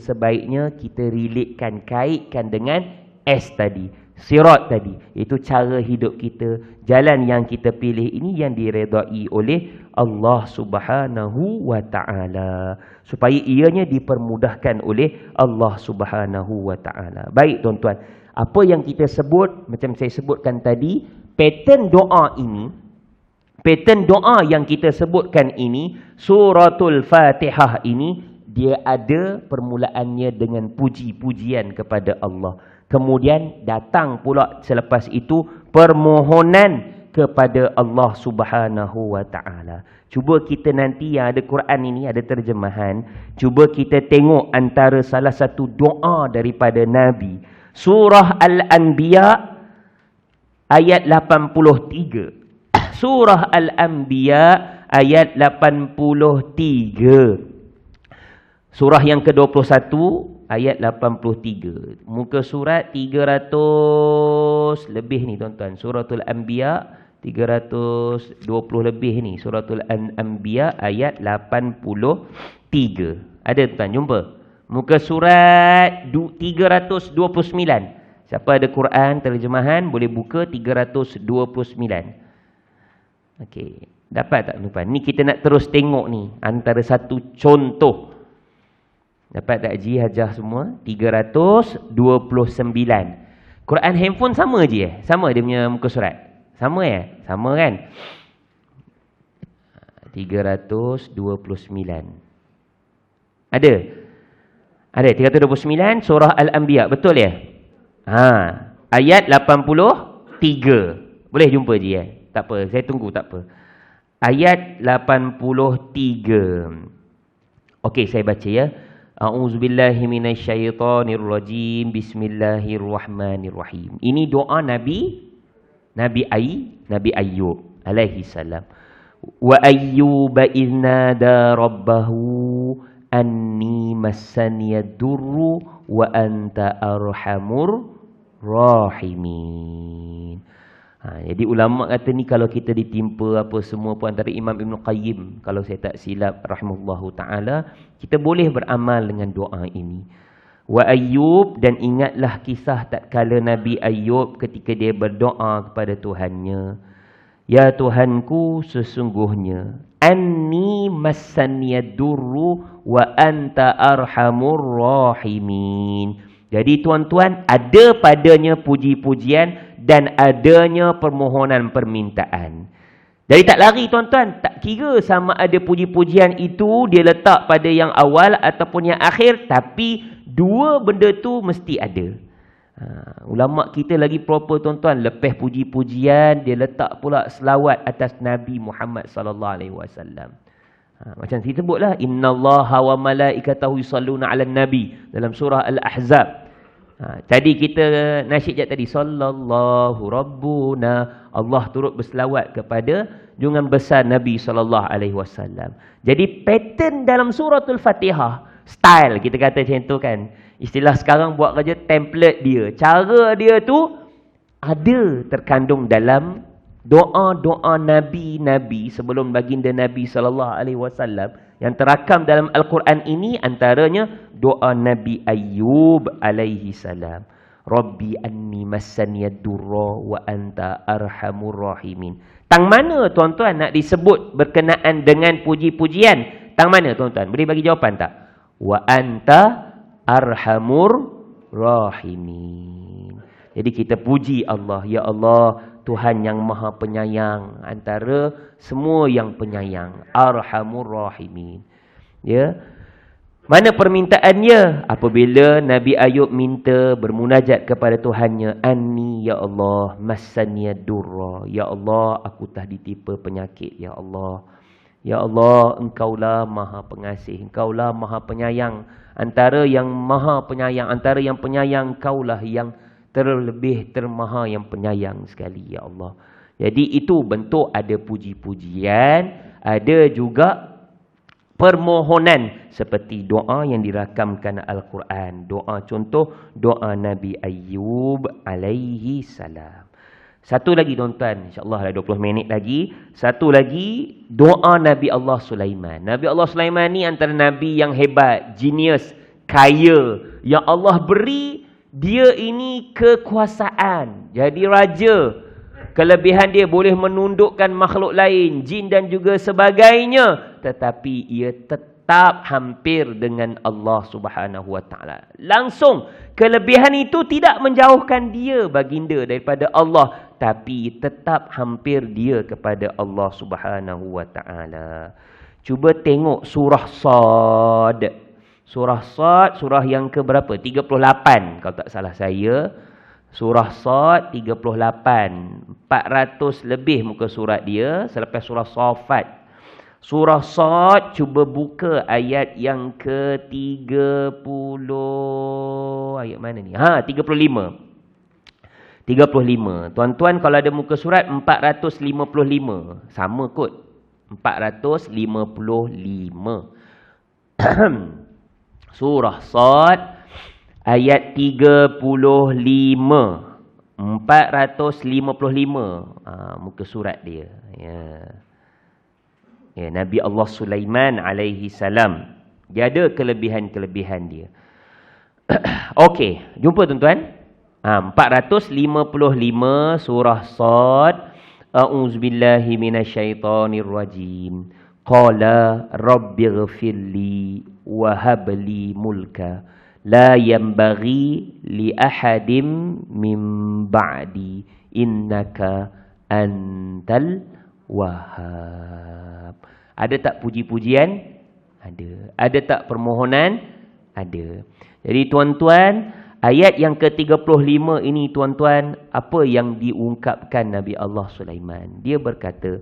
sebaiknya kita relatekan, kaitkan dengan S tadi, sirat tadi. Itu cara hidup kita, jalan yang kita pilih ini yang diredai oleh Allah Subhanahu wa ta'ala, supaya ianya dipermudahkan oleh Allah Subhanahu wa ta'ala. Baik tuan-tuan, apa yang kita sebut, macam saya sebutkan tadi, pattern doa ini, pattern doa yang kita sebutkan ini, suratul Fatihah ini, dia ada permulaannya dengan puji-pujian kepada Allah. Kemudian datang pula selepas itu permohonan kepada Allah Subhanahu wa ta'ala. Cuba kita nanti yang ada Quran ini, ada terjemahan, cuba kita tengok antara salah satu doa daripada Nabi. Surah Al-Anbiya ayat 83. Surah Al-Anbiya ayat 83. Surah yang ke-21 ayat 83. Muka surat 300 lebih ni tuan-tuan. Suratul Anbiya 320 lebih ni. Suratul Anbiya ayat 83. Ada tuan, jumpa. Muka surat 329. Siapa ada Quran terjemahan boleh buka 329. Okey, dapat tak tuan? Ni kita nak terus tengok ni antara satu contoh. Dapat tak Ji, Hajah semua? 329. Quran handphone sama je Sama dia punya muka surat? Sama Sama kan? 329. Ada? Ada 329 surah Al-Anbiya, betul ya? Ayat 83. Boleh jumpa Ji Tak apa, saya tunggu, tak apa. Ayat 83. Okey, saya baca ya. A'udzubillahi minasyaitonirrajim. Bismillahirrahmanirrahim. Ini doa Nabi Ayyub alaihi salam. Wa ayyuba idznada rabbahu anni massaniyad durru wa anta arhamur rahimin. Jadi ulama kata ni kalau kita ditimpa apa semua pun, antara Imam Ibn Qayyim kalau saya tak silap rahimahullahu ta'ala, kita boleh beramal dengan doa ini. Wa Ayyub, dan ingatlah kisah tatkala Nabi Ayyub ketika dia berdoa kepada Tuhannya. Ya Tuhanku, sesungguhnya anni massaniyad durru wa anta arhamur rahimin. Jadi tuan-tuan, ada padanya puji-pujian dan adanya permohonan permintaan. Jadi tak lari tuan-tuan, tak kira sama ada puji-pujian itu dia letak pada yang awal ataupun yang akhir, tapi dua benda tu mesti ada. Ulama kita lagi proper tuan-tuan, lepas puji-pujian dia letak pula selawat atas Nabi Muhammad sallallahu alaihi wasallam. Macam kita sebutlah, innallaha wa malaikatahu yusalluna 'alan nabi dalam surah Al-Ahzab. Tadi kita nasyid tadi, sallallahu rabbuna, Allah turut berselawat kepada junjungan besar Nabi sallallahu alaihi wasallam. Jadi pattern dalam suratul Fatihah, style kita kata macam tu kan. Istilah sekarang buat kerja, template dia, cara dia tu ada terkandung dalam doa-doa Nabi-Nabi sebelum baginda Nabi sallallahu alaihi wasallam yang terakam dalam Al-Quran ini, antaranya doa Nabi Ayyub alaihi salam. Rabbi anni massaniyad durra wa anta arhamur rahimin. Tang mana tuan-tuan nak disebut berkenaan dengan puji-pujian? Tang mana tuan-tuan? Boleh bagi jawapan tak? Wa anta arhamur rahimin. Jadi kita puji Allah, ya Allah, Tuhan yang maha penyayang antara semua yang penyayang. Arhamur rahimin. Ya. Mana permintaannya? Apabila Nabi Ayub minta bermunajat kepada Tuhannya, Anni ya Allah massaniyad durra. Ya Allah, aku telah ditimpa penyakit. Ya Allah. Ya Allah, Engkaulah maha pengasih. Engkaulah maha penyayang. Antara yang maha penyayang, antara yang penyayang, Engkaulah yang terlebih termaha yang penyayang sekali, ya Allah. Jadi itu bentuk ada puji-pujian, ada juga permohonan seperti doa yang dirakamkan Al-Quran. Doa contoh, doa Nabi Ayyub alaihi salam. Satu lagi tuan-tuan, insyaAllah ada 20 minit lagi. Satu lagi, doa Nabi Allah Sulaiman. Nabi Allah Sulaiman ni antara Nabi yang hebat, genius, kaya. Yang Allah beri dia ini kekuasaan. Jadi raja. Kelebihan dia boleh menundukkan makhluk lain, jin dan juga sebagainya. Tetapi ia tetap hampir dengan Allah Subhanahu Wa Taala. Langsung kelebihan itu tidak menjauhkan dia baginda daripada Allah, tapi tetap hampir dia kepada Allah Subhanahu Wa Taala. Cuba tengok surah Sad. Surah Sad, surah yang ke berapa? 38 kalau tak salah saya. Surah Sad 38. 400 lebih muka surat dia selepas surah Safat. Surah Sad, cuba buka ayat yang ke-30. Ayat mana ni? 35. 35. Tuan-tuan kalau ada muka surat 455. Sama kot. 455. Surah Sad ayat 35. 455. Muka surat dia. Ya, Nabi Allah Sulaiman alaihi salam. Dia ada kelebihan-kelebihan dia. Okey, jumpa tuan-tuan. 455 surah Sad. A'udzubillahi minasyaitonirrajim. Qala rabbighfirli wa habli mulka la yanbaghi li ahadim min ba'di innaka antal wahhab. Ada tak puji-pujian? Ada. Ada tak permohonan? Ada. Jadi tuan-tuan, ayat yang ke-35 ini tuan-tuan, apa yang diungkapkan Nabi Allah Sulaiman? Dia berkata,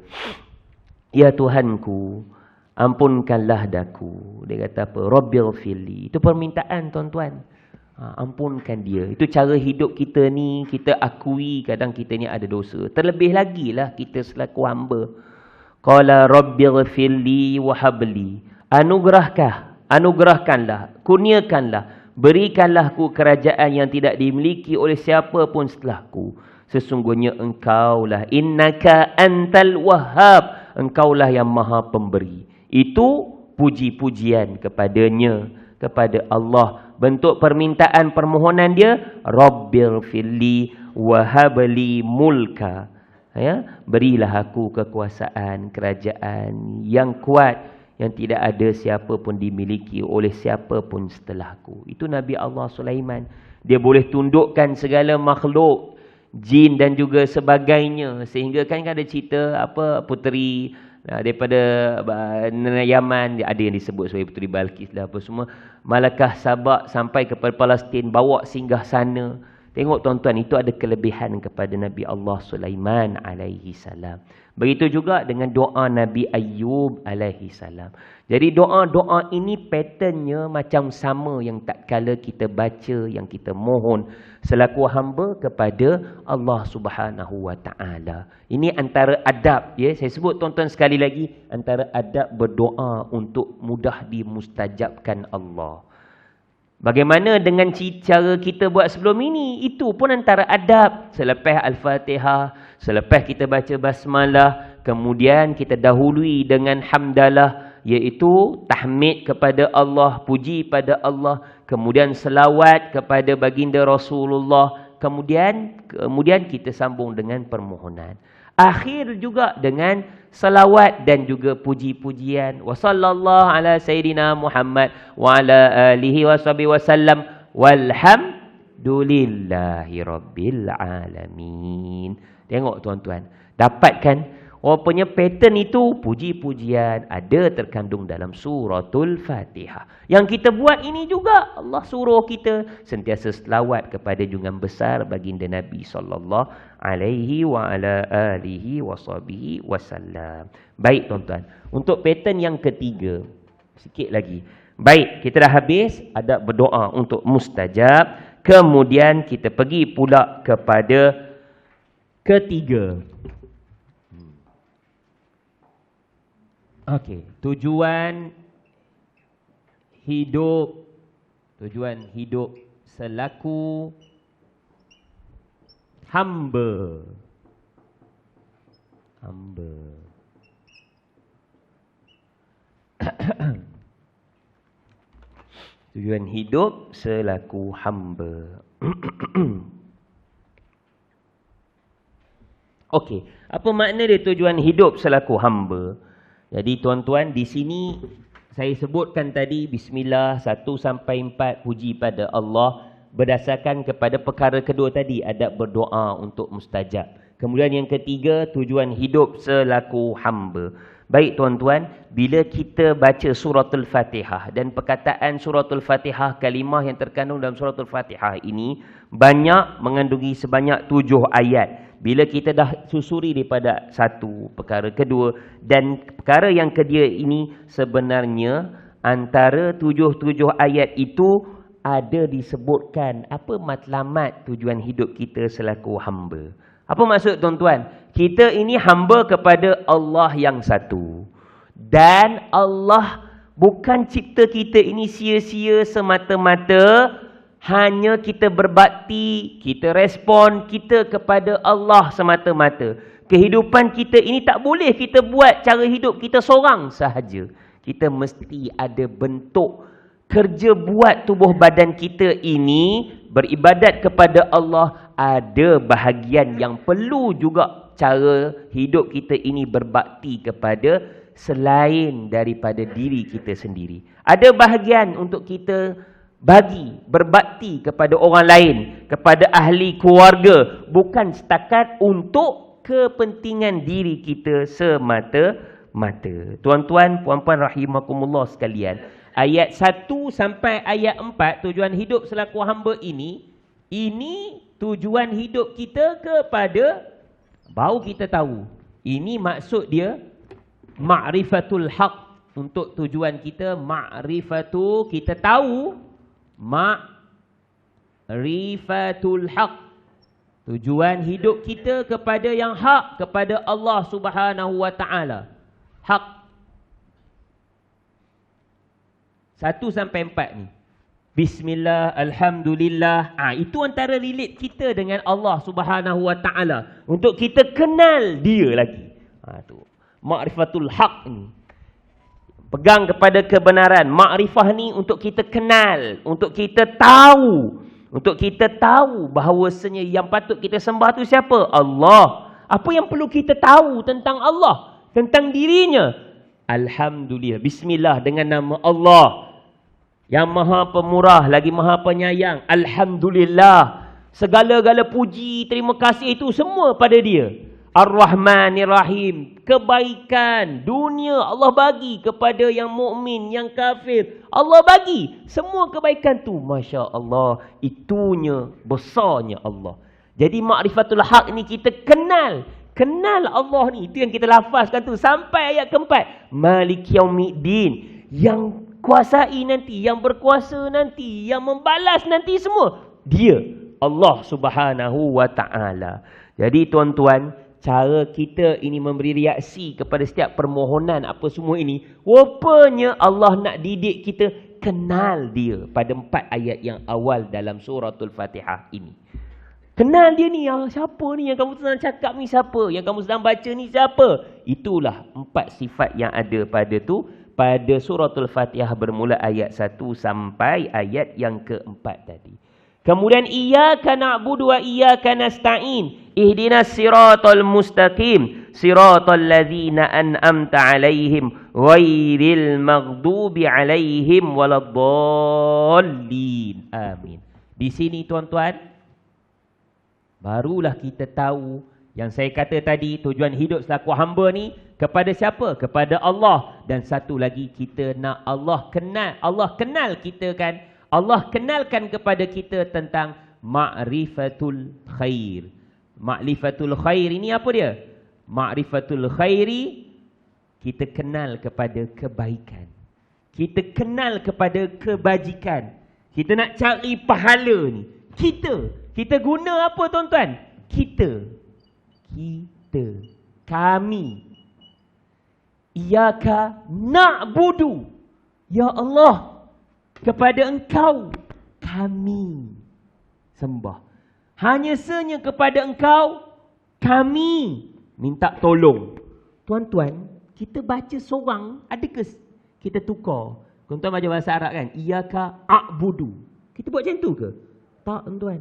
ya Tuhanku, ampunkanlah daku. Dia kata apa? Rabbighfirli. Itu permintaan tuan-tuan. Ampunkan dia. Itu cara hidup kita ni, kita akui kadang kita ni ada dosa. Terlebih lagi lah kita selaku hamba. Qala rabbighfirli wa habli. Anugerahkanlah, kurniakanlah, berikanlah ku kerajaan yang tidak dimiliki oleh siapa pun setelahku. Sesungguhnya engkaulah innaka antal wahhab. Engkaulah yang maha pemberi. Itu puji-pujian kepadanya, kepada Allah. Bentuk permintaan permohonan dia, Rabbighfirli wa habli mulka. Ya, berilah aku kekuasaan, kerajaan yang kuat, yang tidak ada siapa pun dimiliki oleh siapa pun setelahku. Itu Nabi Allah Sulaiman. Dia boleh tundukkan segala makhluk, jin dan juga sebagainya. Sehingga kan ada cerita apa puteri daripada Yaman, ada yang disebut sebagai puteri Balqis lah apa semua. Malakah Sabak sampai ke Palestin, bawa singgah sana. Tengok tuan-tuan, itu ada kelebihan kepada Nabi Allah Sulaiman alaihi salam. Begitu juga dengan doa Nabi Ayyub alaihi salam. Jadi doa-doa ini patternnya macam sama yang tak kala kita baca, yang kita mohon selaku hamba kepada Allah Subhanahu Wa Taala. Ini antara adab, ya. Saya sebut tuan-tuan sekali lagi, antara adab berdoa untuk mudah dimustajabkan Allah. Bagaimana dengan cara kita buat sebelum ini? Itu pun antara adab. Selepas Al-Fatihah, selepas kita baca basmalah, kemudian kita dahului dengan hamdalah, iaitu tahmid kepada Allah, puji pada Allah, kemudian selawat kepada baginda Rasulullah, kemudian kita sambung dengan permohonan. Akhir juga dengan salawat dan juga puji-pujian. Wa sallallahu ala sayyidina Muhammad wa ala alihi washabihi wasallam walhamdulillahi rabbil alamin. Tengok tuan-tuan, dapatkan rupanya pattern itu puji-pujian ada terkandung dalam suratul Fatihah. Yang kita buat ini juga Allah suruh kita sentiasa selawat kepada junjungan besar baginda Nabi sallallahu alaihi wa ala alihi washabihi wasallam. Baik tuan-tuan, untuk pattern yang ketiga, sikit lagi. Baik, kita dah habis adab berdoa untuk mustajab. Kemudian kita pergi pula kepada ketiga. Okey, tujuan hidup selaku hamba. Tujuan hidup selaku hamba. Okey, apa makna dia tujuan hidup selaku hamba? Jadi tuan-tuan, di sini saya sebutkan tadi bismillah 1 sampai 4 puji pada Allah berdasarkan kepada perkara kedua tadi, adab berdoa untuk mustajab. Kemudian yang ketiga, tujuan hidup selaku hamba. Baik tuan-tuan, bila kita baca suratul Fatihah dan perkataan suratul Fatihah, kalimah yang terkandung dalam suratul Fatihah ini banyak mengandungi sebanyak 7 ayat. Bila kita dah susuri daripada satu perkara kedua dan perkara yang kedua ini, sebenarnya antara 7 ayat itu ada disebutkan apa matlamat tujuan hidup kita selaku hamba. Apa maksud tuan-tuan? Kita ini hamba kepada Allah yang satu. Dan Allah bukan cipta kita ini sia-sia semata-mata hanya kita berbakti, kita respon kita kepada Allah semata-mata. Kehidupan kita ini tak boleh kita buat cara hidup kita seorang sahaja. Kita mesti ada bentuk kerja buat tubuh badan kita ini beribadat kepada Allah. Ada bahagian yang perlu juga cara hidup kita ini berbakti kepada selain daripada diri kita sendiri. Ada bahagian untuk kita berbakti kepada orang lain, kepada ahli keluarga, bukan setakat untuk kepentingan diri kita semata-mata. Tuan-tuan, puan-puan rahimakumullah sekalian, ayat 1 sampai ayat 4 tujuan hidup selaku hamba ini tujuan hidup kita kepada, baru kita tahu. Ini maksud dia ma'rifatul haq. Untuk tujuan kita ma'rifatu, kita tahu ma'rifatul haq. Tujuan hidup kita kepada yang hak, kepada Allah Subhanahu wa taala. Hak 1 sampai 4 ni. Bismillah, alhamdulillah. Itu antara relate kita dengan Allah Subhanahu wa taala untuk kita kenal dia lagi. Tu ma'rifatul haq ni. Pegang kepada kebenaran. Ma'rifah ni untuk kita kenal, untuk kita tahu, untuk kita tahu bahawasanya yang patut kita sembah tu siapa? Allah. Apa yang perlu kita tahu tentang Allah, tentang dirinya? Alhamdulillah. Bismillah, dengan nama Allah yang maha pemurah lagi maha penyayang. Alhamdulillah. Segala-gala puji, terima kasih itu semua pada dia. Ar-Rahmanir Rahim. Kebaikan dunia Allah bagi kepada yang mukmin, yang kafir. Allah bagi semua kebaikan tu. Masya Allah. Itunya besarnya Allah. Jadi ma'rifatul haq ni kita kenal. Kenal Allah ni. Itu yang kita lafazkan tu sampai ayat keempat. Malik Yaumiddin. Yang kuasai nanti, yang berkuasa nanti, yang membalas nanti semua, dia Allah Subhanahu wa taala. Jadi tuan-tuan, cara kita ini memberi reaksi kepada setiap permohonan apa semua ini, rupanya Allah nak didik kita kenal dia pada 4 ayat yang awal dalam suratul Fatihah ini. Kenal dia ni, siapa ni yang kamu sedang cakap ni, siapa yang kamu sedang baca ni, siapa? Itulah 4 sifat yang ada pada suratul Fatihah bermula ayat 1 sampai ayat yang keempat tadi. Kemudian iyyaka na'budu wa iyyaka nasta'in. Ihdinas siratal mustaqim. Siratal ladzina an'amta 'alaihim ghairil maghdubi 'alaihim waladdallin. Amin. Di sini tuan-tuan, barulah kita tahu yang saya kata tadi, tujuan hidup selaku hamba ni kepada siapa? Kepada Allah. Dan satu lagi, kita nak Allah kenal. Allah kenal kita kan. Allah kenalkan kepada kita tentang ma'rifatul khair. Ma'rifatul khair ini apa dia? Ma'rifatul khairi, kita kenal kepada kebaikan. Kita kenal kepada kebajikan. Kita nak cari pahala ni. Kita guna apa tuan-tuan? Kami. Iyyaka na'budu. Ya Allah, kepada Engkau kami sembah. Hanya senya kepada Engkau kami minta tolong. Tuan-tuan, kita baca seorang, adakah kita tukar? Tuan-tuan baca bahasa Arab kan? Iyyaka a'budu. Kita buat macam tu ke? Tak, tuan-tuan.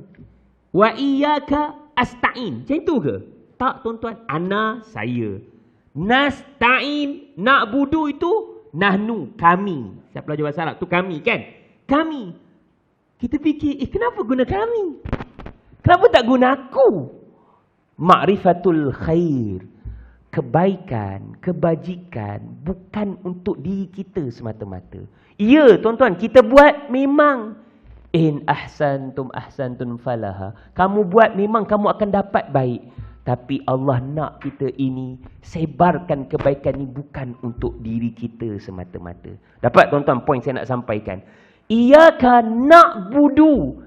Wa iyyaka asta'in. Macam tu ke? Tak, tuan-tuan. Ana, saya. Nasta'in, na'budu itu nahnu, kami. Siapa belajar bahasa Arab? Tu kami kan? Kami. Kita fikir, kenapa guna kami? Kenapa tak guna aku? Ma'rifatul khair. Kebaikan, kebajikan bukan untuk diri kita semata-mata. Ya, tuan-tuan, kita buat memang in ahsantum falaha. Kamu buat memang kamu akan dapat baik. Tapi Allah nak kita ini sebarkan kebaikan ini bukan untuk diri kita semata-mata. Dapat tuan-tuan poin saya nak sampaikan. Iyyaka na'budu.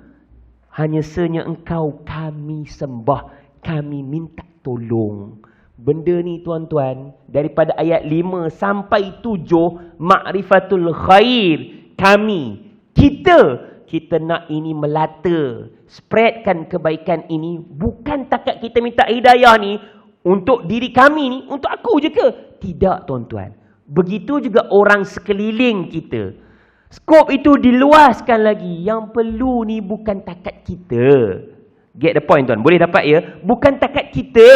Hanya senya engkau kami sembah, kami minta tolong. Benda ni tuan-tuan, daripada ayat 5 sampai 7, ma'rifatul khair, kami, kita nak ini melata, spreadkan kebaikan ini, bukan takat kita minta hidayah ni untuk diri kami ni, untuk aku je ke? Tidak tuan-tuan. Begitu juga orang sekeliling kita. Skop itu diluaskan lagi. Yang perlu ni bukan takat kita. Get the point tuan, boleh dapat ya? Bukan takat kita.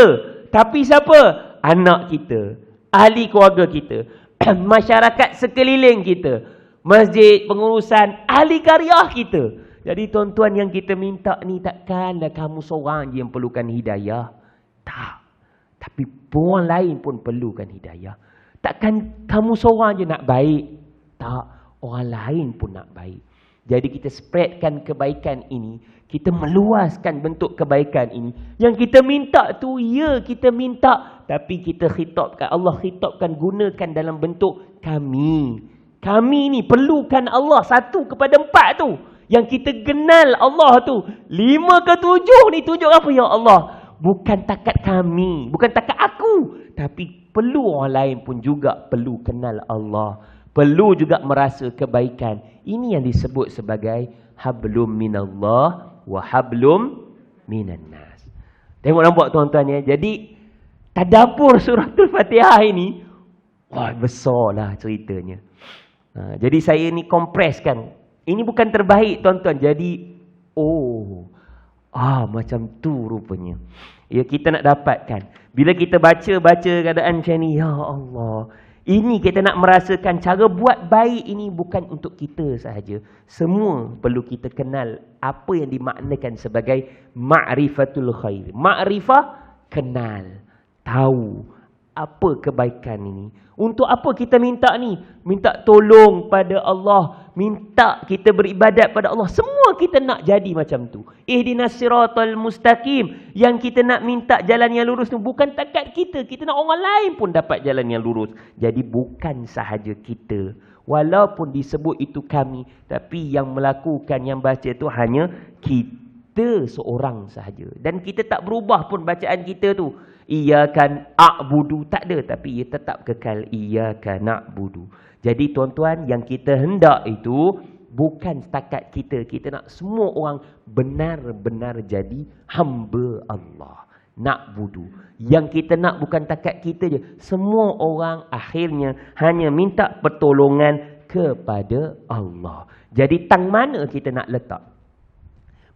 Tapi siapa? Anak kita, ahli keluarga kita, masyarakat sekeliling kita, masjid, pengurusan, ahli karya kita. Jadi tuan-tuan yang kita minta ni takkanlah kamu seorang je yang perlukan hidayah. Tak. Tapi orang lain pun perlukan hidayah. Takkan kamu seorang je nak baik. Tak. Orang lain pun nak baik. Jadi kita spreadkan kebaikan ini. Kita meluaskan bentuk kebaikan ini. Yang kita minta tu, ya kita minta. Tapi kita khitabkan, Allah khitabkan, gunakan dalam bentuk kami. Kami ni perlukan Allah 1 kepada 4 tu. Yang kita kenal Allah tu. 5 ke 7 ni tunjuk apa ya Allah? Bukan takat kami. Bukan takat aku. Tapi perlu orang lain pun juga perlu kenal Allah. Perlu juga merasa kebaikan. Ini yang disebut sebagai hablum minallah wa hablum minan nas. Tengok nampak tuan-tuan ya. Jadi tadabbur suratul Fatihah ini, wah besarlah ceritanya. Jadi saya ni kompreskan. Ini bukan terbaik tuan-tuan. Jadi macam tu rupanya. Ya, kita nak dapatkan. Bila kita baca keadaan macam ni, ya Allah, ini kita nak merasakan cara buat baik ini bukan untuk kita sahaja. Semua perlu kita kenal apa yang dimaknakan sebagai ma'rifatul khair. Ma'rifah, kenal, tahu apa kebaikan ini. Untuk apa kita minta ni? Minta tolong pada Allah, minta kita beribadat pada Allah. Semua kita nak jadi macam tu. Ihdinas siratal mustaqim. Yang kita nak minta jalan yang lurus tu bukan takat kita. Kita nak orang lain pun dapat jalan yang lurus. Jadi bukan sahaja kita. Walaupun disebut itu kami, tapi yang melakukan, yang baca itu hanya kita seorang sahaja. Dan kita tak berubah pun bacaan kita tu. Iyyaka a'budu tak ada, tapi ia tetap kekal iyyaka na'budu. Jadi tuan-tuan, yang kita hendak itu bukan setakat kita. Kita nak semua orang benar-benar jadi hamba Allah. Na'budu. Yang kita nak bukan takat kita je. Semua orang akhirnya hanya minta pertolongan kepada Allah. Jadi tang mana kita nak letak?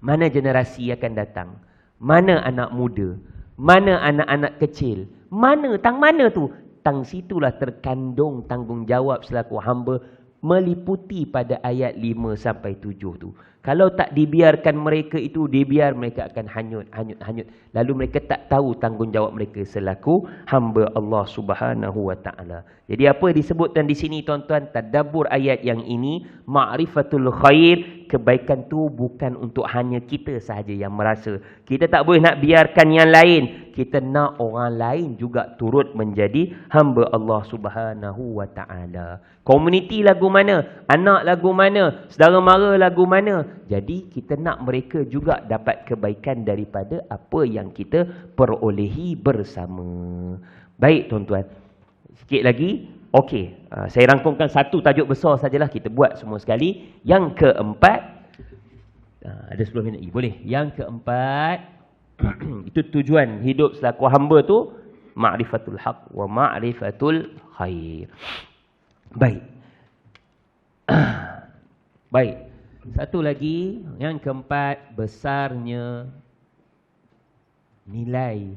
Mana generasi akan datang? Mana anak muda? Mana anak-anak kecil? Tang mana tu? Tang situlah terkandung tanggungjawab selaku hamba meliputi pada ayat 5 sampai 7 tu. Kalau tak dibiarkan mereka itu, dibiar mereka akan hanyut. Lalu mereka tak tahu tanggungjawab mereka selaku hamba Allah Subhanahu wa taala. Jadi apa disebutkan di sini tuan-tuan, tadabbur ayat yang ini, ma'rifatul khair, kebaikan tu bukan untuk hanya kita sahaja yang merasa. Kita tak boleh nak biarkan yang lain. Kita nak orang lain juga turut menjadi hamba Allah Subhanahu wa taala. Komuniti lagu mana? Anak lagu mana? Saudara mara lagu mana? Jadi kita nak mereka juga dapat kebaikan daripada apa yang kita perolehi bersama. Baik tuan-tuan. Sikit lagi. Okey, saya rangkumkan satu tajuk besar sajalah, kita buat semua sekali. Yang keempat, ada 10 minit lagi, boleh. Yang keempat, itu tujuan hidup selaku hamba tu, ma'rifatul haq wa ma'rifatul khair. Baik. Baik. Satu lagi, yang keempat, besarnya nilai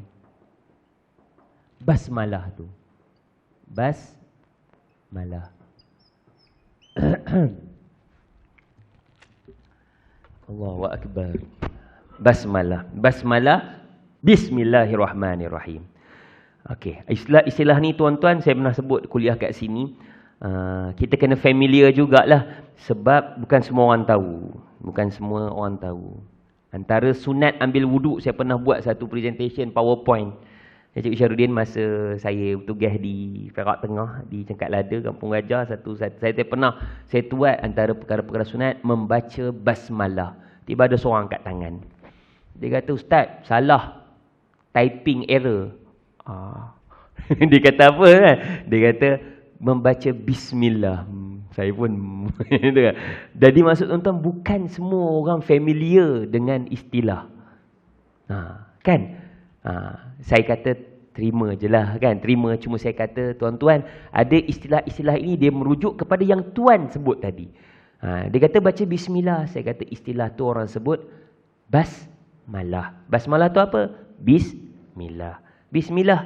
basmalah tu. Basmalah. Allahu akbar. Basmalah. Basmalah, bismillahirrahmanirrahim. Okey, istilah ni tuan-tuan saya pernah sebut kuliah kat sini. Kita kena familiar jugalah sebab bukan semua orang tahu. Bukan semua orang tahu. Antara sunat ambil wuduk, saya pernah buat satu presentation PowerPoint. Encik Syarudin masa saya bertugas di Perak Tengah, di Cengkat Lada, Kampung Raja, saya pernah saya tuat antara perkara-perkara sunat membaca basmalah. Tiba ada seorang angkat tangan. Dia kata, "Ustaz, salah. Typing error." Dia kata apa kan? Dia kata membaca bismillah. Saya pun jadi maksud tuan-tuan, bukan semua orang familiar dengan istilah. Kan? Saya kata terima je lah kan. Terima, cuma saya kata tuan-tuan, ada istilah-istilah ini dia merujuk kepada yang tuan sebut tadi. Dia kata baca bismillah. Saya kata istilah tu orang sebut basmalah. Basmalah tu apa? Bismillah. Bismillah.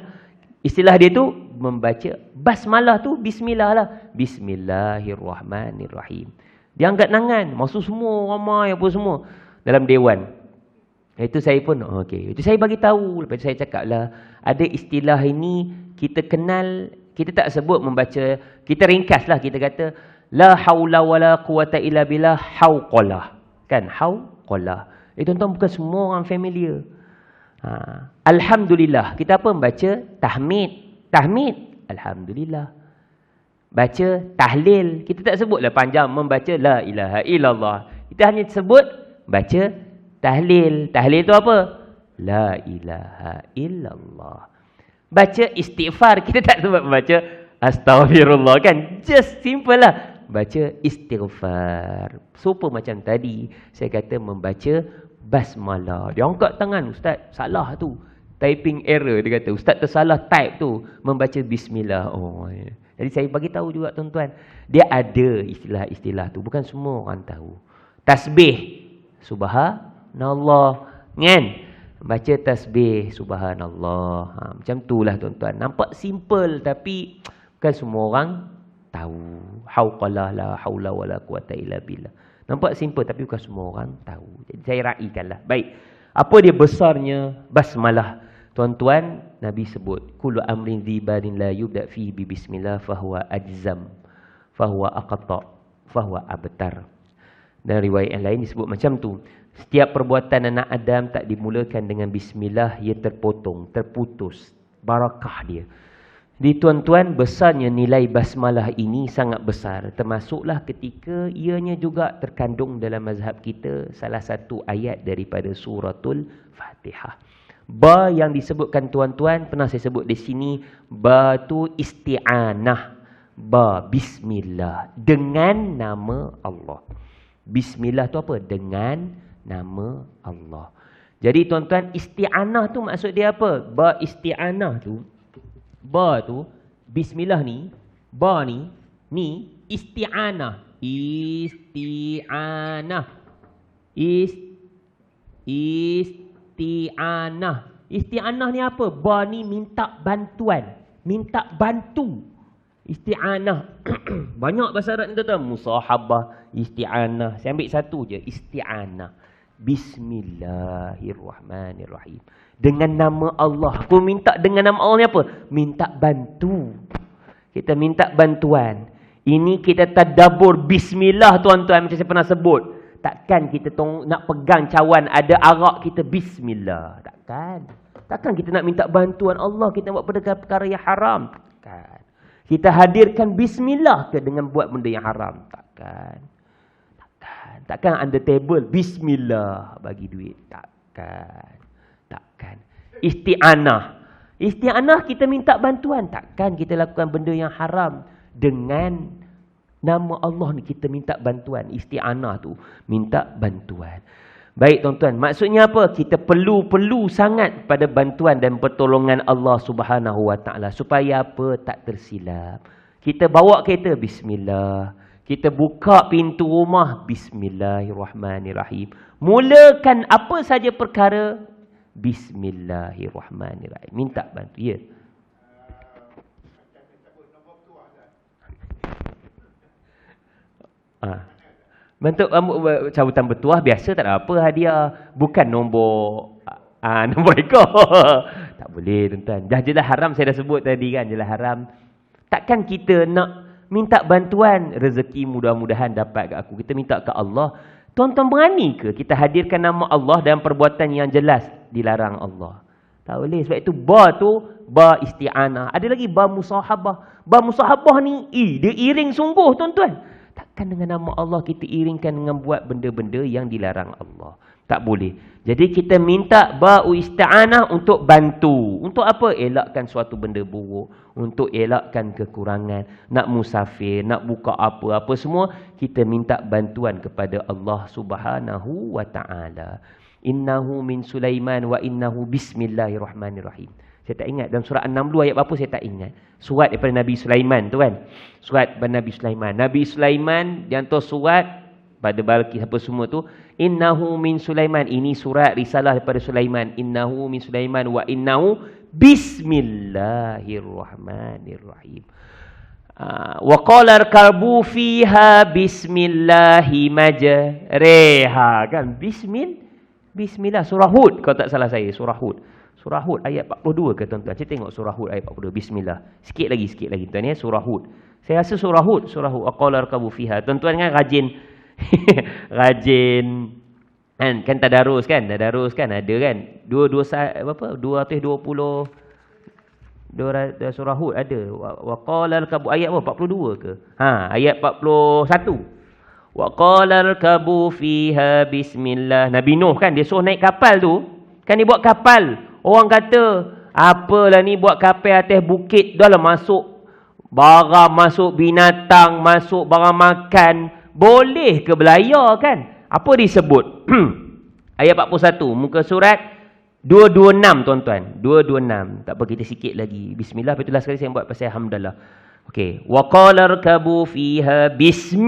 Istilah dia tu membaca basmalah tu bismillah lah. Bismillahirrahmanirrahim. Dia angkat tangan. Masuk semua ramai apa semua dalam dewan. Itu saya pun okey. Itu saya bagi tahu. Lepas tu saya cakap lah, ada istilah ini kita kenal, kita tak sebut membaca, kita ringkas lah, kita kata la haula wala quwata illa billah, hauqalah. Kan? Hauqalah. Tuan-tuan, bukan semua orang familiar. Alhamdulillah. Kita apa membaca? Tahmid. Tahmid. Alhamdulillah. Baca tahlil. Kita tak sebutlah panjang membaca la ilaha illallah. Kita hanya sebut baca tahlil. Tahlil tu apa? La ilaha illallah. Baca istighfar. Kita tak sebut membaca astaghfirullah kan? Just simple lah. Baca istighfar. Super macam tadi. Saya kata membaca basmalah. Dia angkat tangan, "Ustaz, salah tu. Typing error." Dia kata, "Ustaz tersalah type tu. Membaca bismillah." Jadi saya bagi tahu juga tuan-tuan. Dia ada istilah-istilah tu. Bukan semua orang tahu. Tasbih. Subhanallah. Kan? Baca tasbih. Subhanallah. Macam tu lah tuan-tuan. Nampak simple tapi bukan semua orang tahu. Hauqalah la haula wala quwata illa billah. Nampak simple tapi bukan semua orang tahu. Jadi saya raikanlah. Baik. Apa dia besarnya basmalah? Tuan-tuan, Nabi sebut, "Kullu amrin dzibarin la yubda fihi bi bismillah fahuwa ajzam, fahuwa aqta, fahuwa abtar." Dan riwayat yang lain disebut macam tu. Setiap perbuatan anak Adam tak dimulakan dengan bismillah, ia terpotong, terputus barakah dia. Di tuan-tuan, besarnya nilai basmalah ini sangat besar. Termasuklah ketika ianya juga terkandung dalam mazhab kita salah satu ayat daripada suratul Fatihah. Ba yang disebutkan tuan-tuan, pernah saya sebut di sini, ba tu isti'anah. Ba, bismillah. Dengan nama Allah. Bismillah tu apa? Dengan nama Allah. Jadi tuan-tuan, isti'anah tu maksud dia apa? Ba isti'anah tu, ba tu, bismillah ni, ba ni isti'anah. Isti'anah. Isti'anah. Isti'anah ni apa? Ba ni minta bantuan. Minta bantu. Isti'anah. Banyak bahasa Arab ni tuan-tuan. Musahabah, isti'anah. Saya ambil satu je. Isti'anah. Bismillahirrahmanirrahim. Dengan nama Allah. Aku minta dengan nama Allah ni apa? Minta bantu. Kita minta bantuan. Ini kita tadabbur bismillah tuan-tuan. Macam saya pernah sebut. Takkan kita nak pegang cawan ada arak kita bismillah. Takkan. Takkan kita nak minta bantuan Allah. Kita buat perkara yang haram. Takkan. Kita hadirkan bismillah ke dengan buat benda yang haram? Takkan. Takkan under table bismillah bagi duit. Takkan. Takkan. Isti'anah. Isti'anah kita minta bantuan. Takkan kita lakukan benda yang haram dengan nama Allah ni kita minta bantuan. Isti'anah tu minta bantuan. Baik tuan-tuan, maksudnya apa? Kita perlu sangat pada bantuan dan pertolongan Allah Subhanahu Wa Taala supaya apa? Tak tersilap. Kita bawa kereta bismillah. Kita buka pintu rumah, bismillahirrahmanirrahim. Mulakan apa saja perkara, bismillahirrahmanirrahim. Minta bantu, ya. Bentuk cabutan bertuah biasa tak ada apa hadiah. Bukan nombor nombor ekor. Tak boleh tuan-tuan. Dah jelas haram, saya dah sebut tadi kan, jelas haram. Takkan kita nak minta bantuan, rezeki mudah-mudahan dapat kat aku. Kita minta ke Allah. Tuan-tuan berani ke kita hadirkan nama Allah dalam perbuatan yang jelas dilarang Allah? Tak boleh. Sebab itu ba tu, ba isti'anah. Ada lagi ba musahabah. Ba musahabah ni, dia iring sungguh tuan-tuan. Takkan dengan nama Allah kita iringkan dengan buat benda-benda yang dilarang Allah. Tak boleh. Jadi kita minta ba'u isti'anah untuk bantu. Untuk apa? Elakkan suatu benda buruk. Untuk elakkan kekurangan. Nak musafir, nak buka apa-apa semua. Kita minta bantuan kepada Allah Subhanahu wa ta'ala. Innahu min Sulaiman wa innahu bismillahirrahmanirrahim. Saya tak ingat. Dalam surah An-Naml ayat apa saya tak ingat. Surat daripada Nabi Sulaiman tu kan. Surat daripada Nabi Sulaiman. Nabi Sulaiman dia hantar surat pada Balqis apa semua tu. Innahu min Sulaiman. Ini surat risalah daripada Sulaiman. Innahu min Sulaiman wa innahu bismillahirrahmanirrahim. Wa qala arkabu fiha bismillahi majreha. Kan? Bismillah. Surah Hud kalau tak salah saya. Surah Hud. Surah Hud ayat 42 ke tuan-tuan? Saya tengok surah Hud ayat 42. Bismillah. Sikit lagi tuan ya. Surah Hud. Saya rasa surah Hud. Aqala arkabu fiha. Tuan-tuan kan rajin. Rajin. Kan tadarus kan? Tadarus kan? Ada kan? 220. Surah Hud ada. Waqala arkabu. Ayat apa? 42 ke? Ayat 41. Waqala arkabu fiha bismillah. Nabi Nuh kan? Dia suruh naik kapal tu. Kan dia buat kapal. Orang kata, apalah ni buat kapal atas bukit. Dah lah masuk barang, masuk binatang, masuk barang makan. Boleh ke belayar kan? Apa disebut? Ayat 41, muka surat 226 tuan-tuan. 226. Tak apa, kita sikit lagi. Bismillah, betul sekali saya buat pasal hamdalah. Okey. Wa qala rkabu fiha bismillah.